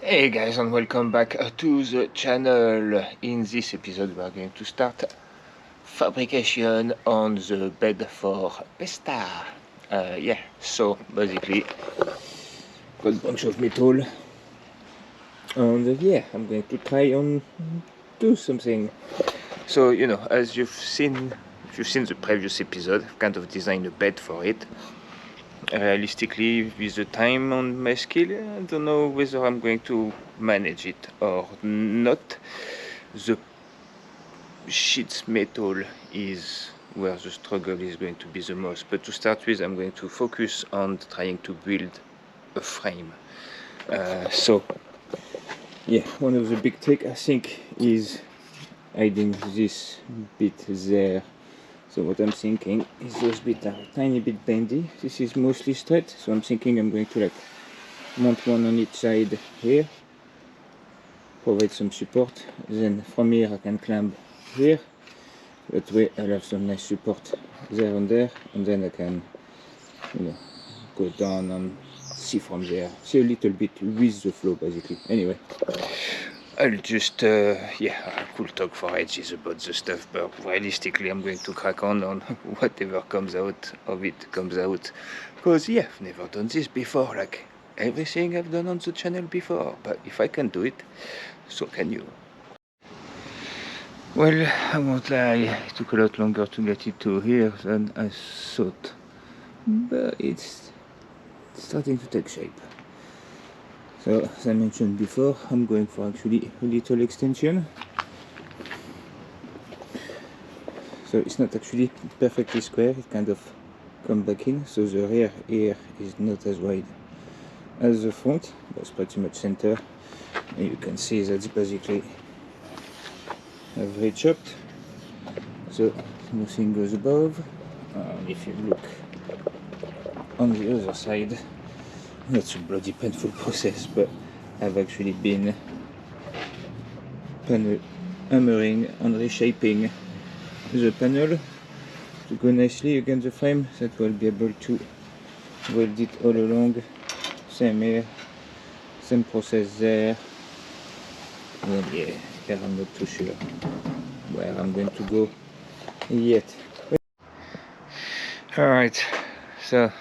Hey guys, and welcome back to the channel. In this episode we are going to start fabrication on the bed for Pesta. So basically got a bunch of metal and I'm going to try and do something. So as you've seen the previous episode, I've kind of designed a bed for it. Realistically, with the time on my skill, I don't know whether I'm going to manage it or not. The sheet metal is where the struggle is going to be the most, but to start with I'm going to focus on trying to build a frame. One of the big tricks I think is hiding this bit there. So what I'm thinking is those bits are a tiny bit bendy. This is mostly straight, so I'm thinking I'm going to mount one on each side here, provide some support, then from here I can climb here. That way I'll have some nice support there and there, and then I can go down and see from there, see a little bit with the flow basically. Anyway, I'll just I could talk for ages about the stuff, but realistically I'm going to crack on whatever comes out of it comes out, because I've never done this before, like everything I've done on the channel before, but if I can do it, so can you. Well, I won't lie, it took a lot longer to get it to here than I thought, but it's starting to take shape. So, as I mentioned before, I'm going for actually a little extension. So it's not actually perfectly square, it kind of comes back in, so the rear here is not as wide as the front, but it's pretty much center. And you can see that's basically I've chopped, so nothing goes above. And if you look on the other side, that's a bloody painful process, but I've actually been hammering and reshaping the panel to go nicely against the frame, that we'll be able to weld it all along. Same here, same process there. And here I'm not too sure where I'm going to go yet. Alright, so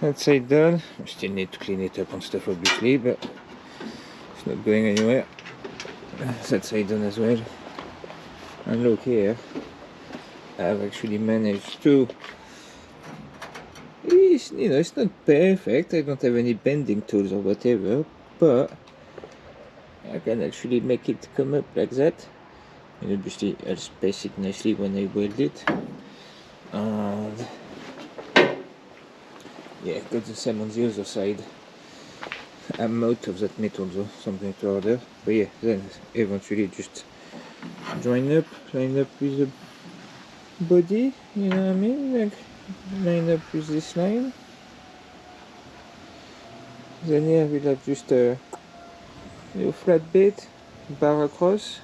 that side done. I still need to clean it up and stuff obviously, but it's not going anywhere. That side done as well. And look here, I've actually managed to, it's not perfect, I don't have any bending tools or whatever, but I can actually make it come up like that. And obviously I'll space it nicely when I weld it. And got the same on the other side. I'm out of that metal though, so I'm going to order. But then eventually just join up with the body, you know what I mean? Like line up with this line. Then here we'll have just a little flat bit, bar across.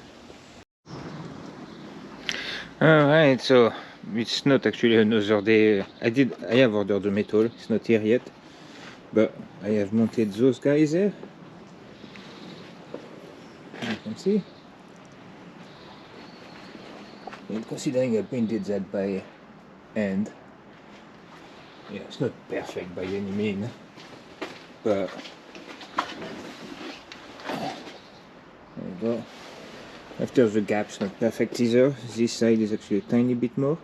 Alright, so it's not actually another day. I have ordered the metal, it's not here yet, but I have mounted those guys there. You can see. And considering I painted that by hand, it's not perfect by any means, but there you go. After the gap's not perfect either, this side is actually a tiny bit more,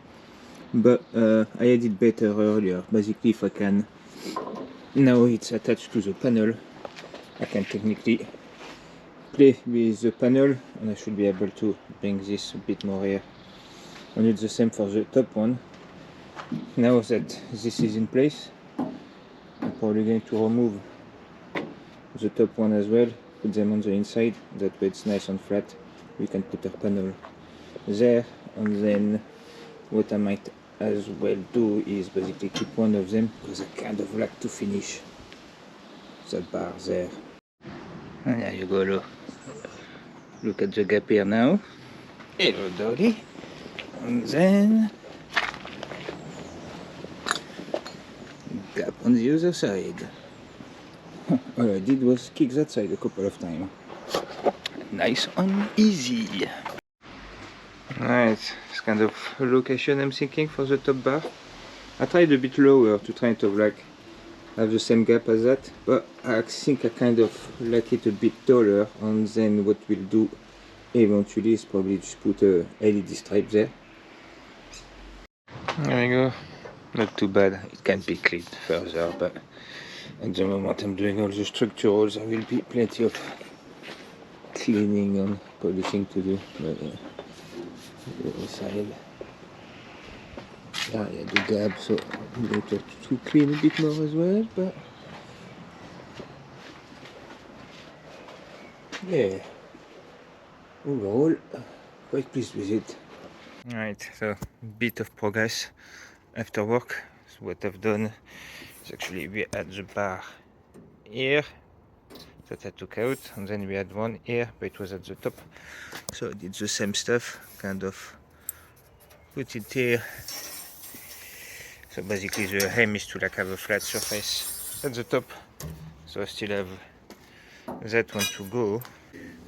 but I had it better earlier. Basically, if I can, now it's attached to the panel, I can technically play with the panel and I should be able to bring this a bit more here. And it's the same for the top one. Now that this is in place, I'm probably going to remove the top one as well, put them on the inside, that way it's nice and flat. We can put a panel there, and then what I might as well do is basically keep one of them, because I kind of like to finish that bar there. And there you go, look at the gap here now. Hello Dolly. And then gap on the other side. All I did was kick that side a couple of times. Nice and easy. Right, it's kind of a location I'm thinking for the top bar. I tried a bit lower to try to like have the same gap as that, but I think I kind of like it a bit taller, and then what we'll do eventually is probably just put a LED stripe there. There we go. Not too bad. It can be cleaned further, but at the moment I'm doing all the structurals. There will be plenty of cleaning and polishing to do. But yeah, the other side. Yeah, the gap, so later to clean a bit more as well, but yeah, overall quite pleased with it. Alright, so bit of progress after work. So what I've done is actually we had the bar here that I took out, and then we had one here, but it was at the top. So I did the same stuff, kind of put it here. So basically the aim is to like have a flat surface at the top. So I still have that one to go.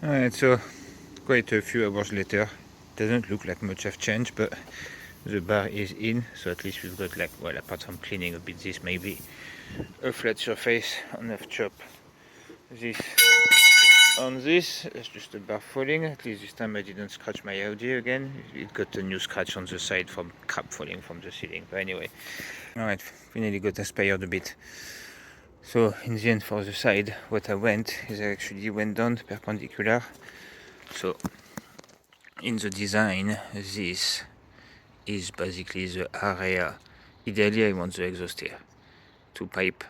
Alright, so quite a few hours later. Doesn't look like much have changed, but the bar is in, so at least we've got like, well, apart from cleaning a bit this, maybe a flat surface, and I've chopped this on this. It's just a bar falling. At least this time I didn't scratch my Audi again. It got a new scratch on the side from crap falling from the ceiling, but anyway. Alright, finally got aspired a bit. So in the end, for the side, what I went is I actually went down perpendicular. So in the design, this is basically the area. Ideally I want the exhaust here to pipe,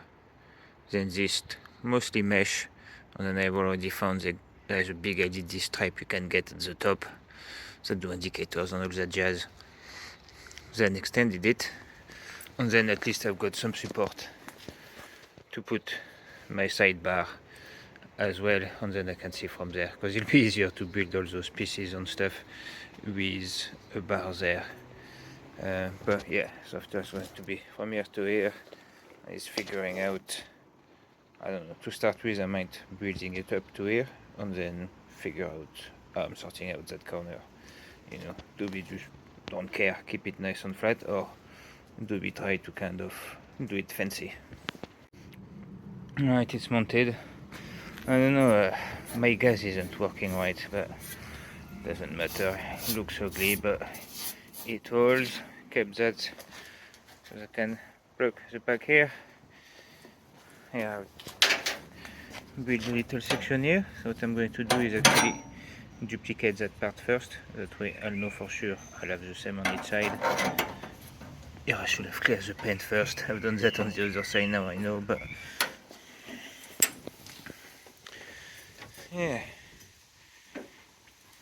then this mostly mesh, and then I've already found that there's a big LED stripe you can get at the top that do indicators and all that jazz. Then extended it, and then at least I've got some support to put my sidebar as well, and then I can see from there, because it'll be easier to build all those pieces and stuff with a bar there. But yeah, so after it's going to be from here to here is figuring out, I don't know, to start with I might building it up to here and then figure out how I'm sorting out that corner, you know, do we just don't care, keep it nice and flat, or do we try to kind of do it fancy? Right, it's mounted. I don't know, my gas isn't working right, but doesn't matter, it looks ugly, but it holds. Kept that so I can plug the back here. Yeah, build a little section here. So what I'm going to do is actually duplicate that part first, that way I'll know for sure I'll have the same on each side. Yeah, I should have cleared the paint first. I've done that on the other side now, I know, but yeah,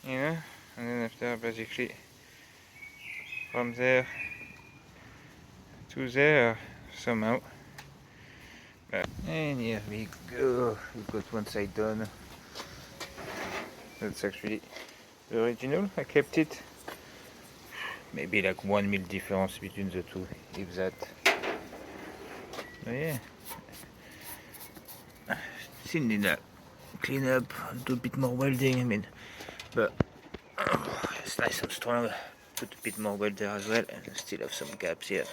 you know, and then after basically from there to there somehow. And here we go, we've got one side done. That's actually the original, I kept it. Maybe like 1 mil difference between the two, if that. But yeah, still need a clean up, do a bit more welding, I mean, but it's nice and strong. Put a bit more weld there as well, and still have some gaps here.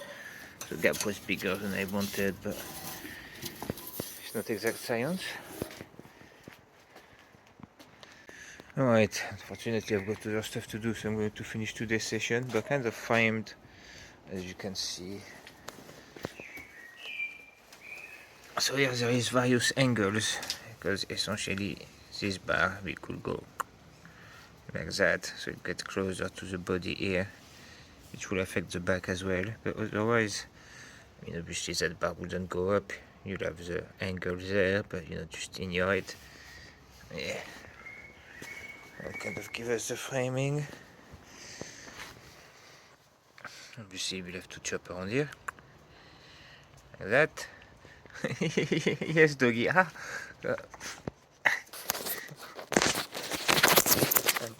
The gap was bigger than I wanted, but it's not exact science. Alright, unfortunately I've got other stuff to do, so I'm going to finish today's session, but kind of framed, as you can see. So here there is various angles, because essentially this bar we could go like that, so it gets closer to the body here, which will affect the back as well, but otherwise, I mean, obviously that bar wouldn't go up, you'll have the angle there, but you know, just in your height. Yeah, that kind of give us the framing. Obviously we'll have to chop around here, like that. Yes, doggy. Ah.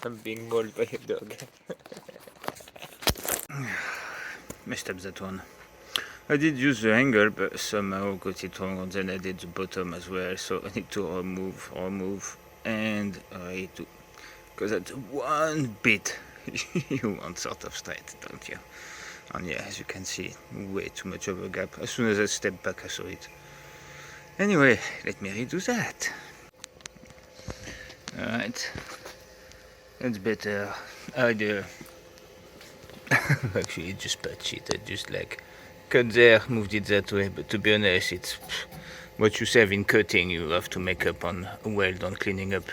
I'm being mauled by a dog. Messed up that one. I did use the angle, but somehow got it wrong, and then I did the bottom as well, so I need to remove, and redo. Because that's one bit you want sort of straight, don't you? And yeah, as you can see, way too much of a gap. As soon as I stepped back, I saw it. Anyway, let me redo that. Alright, that's better. I do. Actually, just patch it. I just like cut there, moved it that way. But to be honest, it's what you save in cutting, you have to make up on weld, on cleaning up.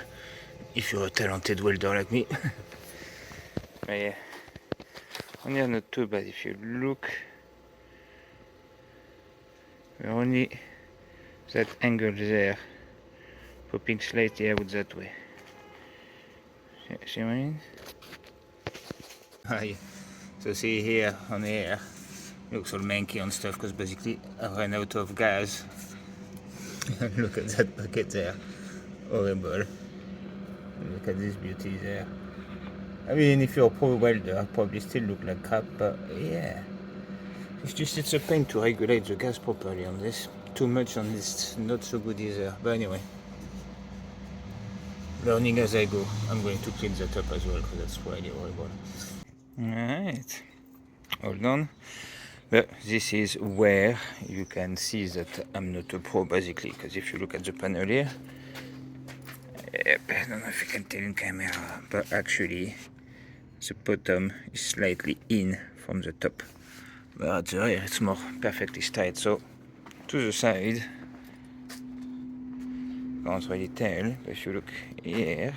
If you're a talented welder like me. But yeah, and yeah, not too bad. If you look, we're only that angle there, popping slightly out that way. See what I mean? Hi. So see here on here, looks all manky and stuff because basically I ran out of gas. Look at that bucket there, horrible. Look at this beauty there. I mean, if you're a pro welder, I probably still look like crap, but yeah. It's a pain to regulate the gas properly on this. Too much on this, not so good either. But anyway, learning as I go. I'm going to clean that up as well because that's really horrible. Alright, hold on. But this is where you can see that I'm not a pro basically, because if you look at the panel here, I don't know if you can tell in camera, but actually the bottom is slightly in from the top. But at the rear it's more perfectly straight, so to the side, can't really tell, but if you look here,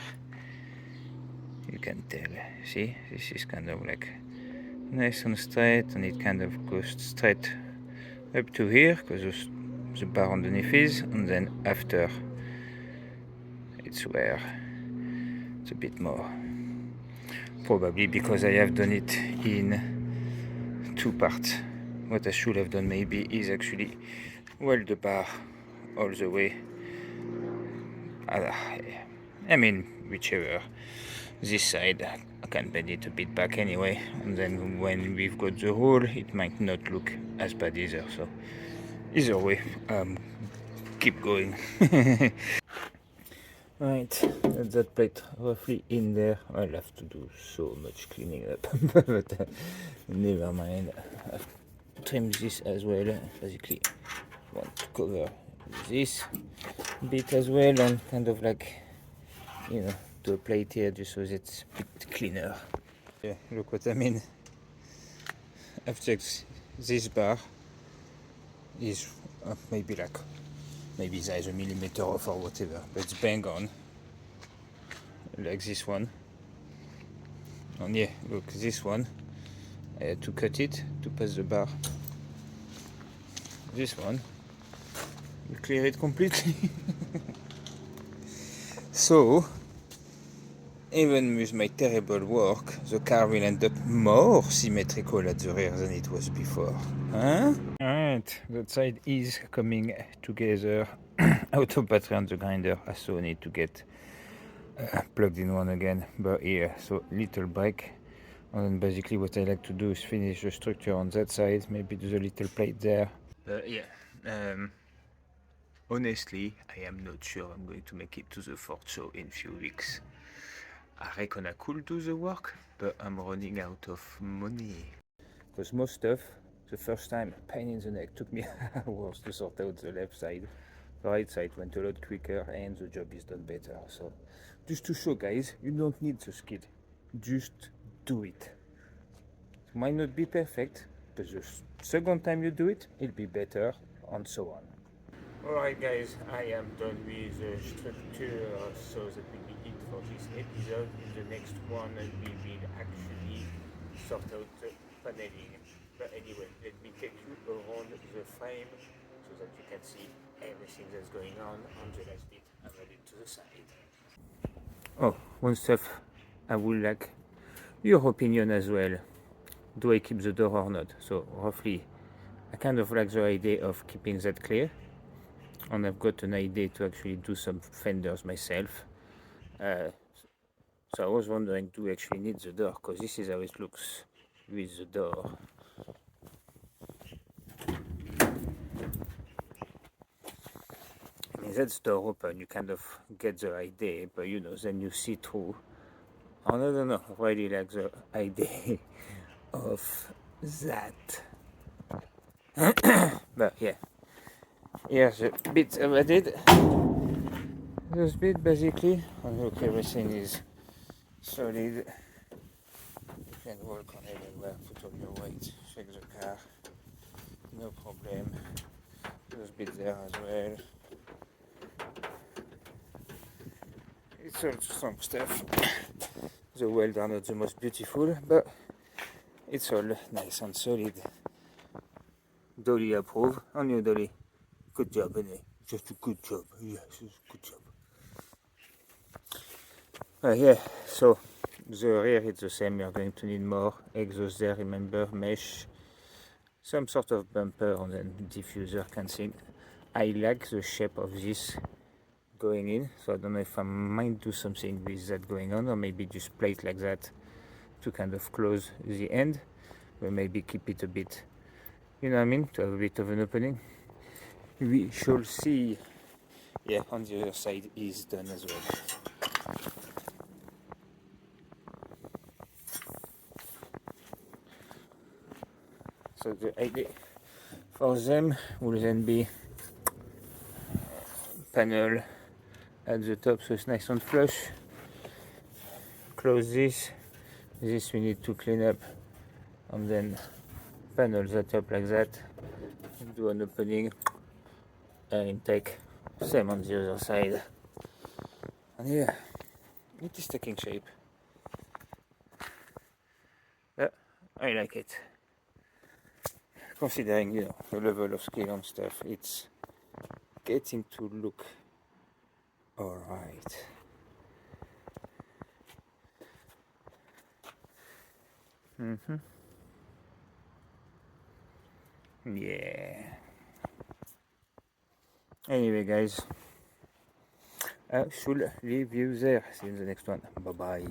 you can tell. See, this is kind of like nice and straight, and it kind of goes straight up to here, because the bar underneath is, and then after, it's where it's a bit more. Probably because I have done it in two parts. What I should have done maybe is actually weld the bar all the way. I mean, whichever. This side, I can bend it a bit back anyway, and then when we've got the hole, it might not look as bad either. So, either way, keep going. Right, that's that plate roughly in there. I'll have to do so much cleaning up, but never mind. I've trimmed this as well. Basically, want to cover this bit as well, and kind of like, you know, do a plate here just so it's a bit cleaner. Yeah, look what I mean. I've checked this bar is maybe there's a millimeter off or whatever, but it's bang on, like this one. And yeah, look, this one, I had to cut it to pass the bar. This one, we clear it completely. So, even with my terrible work, the car will end up more symmetrical at the rear than it was before. Huh? Alright, that side is coming together. Out of battery on the grinder. I still need to get plugged in one again. But yeah, so little break. And then basically what I like to do is finish the structure on that side. Maybe do the little plate there. But yeah, honestly, I am not sure I'm going to make it to the Ford show in few weeks. I reckon I could do the work, but I'm running out of money. Because most stuff, the first time, pain in the neck, took me hours to sort out the left side. The right side went a lot quicker and the job is done better. So, just to show guys, you don't need the skill. Just do it. It might not be perfect, but the second time you do it, it'll be better, and so on. Alright guys, I am done with the structure, so that will be it for this episode. In the next one we will actually sort out the paneling. But anyway, let me take you around the frame so that you can see everything that's going on the last bit. I move it to the side. Oh, one stuff I would like your opinion as well. Do I keep the door or not? So roughly, I kind of like the idea of keeping that clear. And I've got an idea to actually do some fenders myself. So I was wondering, do we actually need the door? Because this is how it looks with the door. that's door open, you kind of get the idea, but you know, then you see through. I don't know, really like the idea of that. But yeah, here's the bits I did. Those bits basically, and look, everything is solid. You can walk on everywhere, put all your weight, shake the car, no problem. Those bits there as well. It's all strong stuff. The welds are not the most beautiful, but it's all nice and solid. Dolly approve. On you, Dolly. Good job, innit? Just a good job. Yes, good job. Yeah, so the rear is the same. You're going to need more exhaust there, remember, mesh, some sort of bumper, and then diffuser cancelling. I like the shape of this going in, so I don't know if I might do something with that going on, or maybe just plate like that to kind of close the end, but maybe keep it a bit, you know what I mean, to have a bit of an opening. We shall see. Yeah, on the other side is done as well. So the idea for them will then be panel at the top, so it's nice and flush. Close this we need to clean up, and then panel the top like that, do an opening, air intake, same on the other side, and yeah, it is taking shape. Yeah, I like it. Considering, you know, the level of skill and stuff, it's getting to look alright. Yeah. Anyway, guys, I should leave you there. See you in the next one. Bye bye.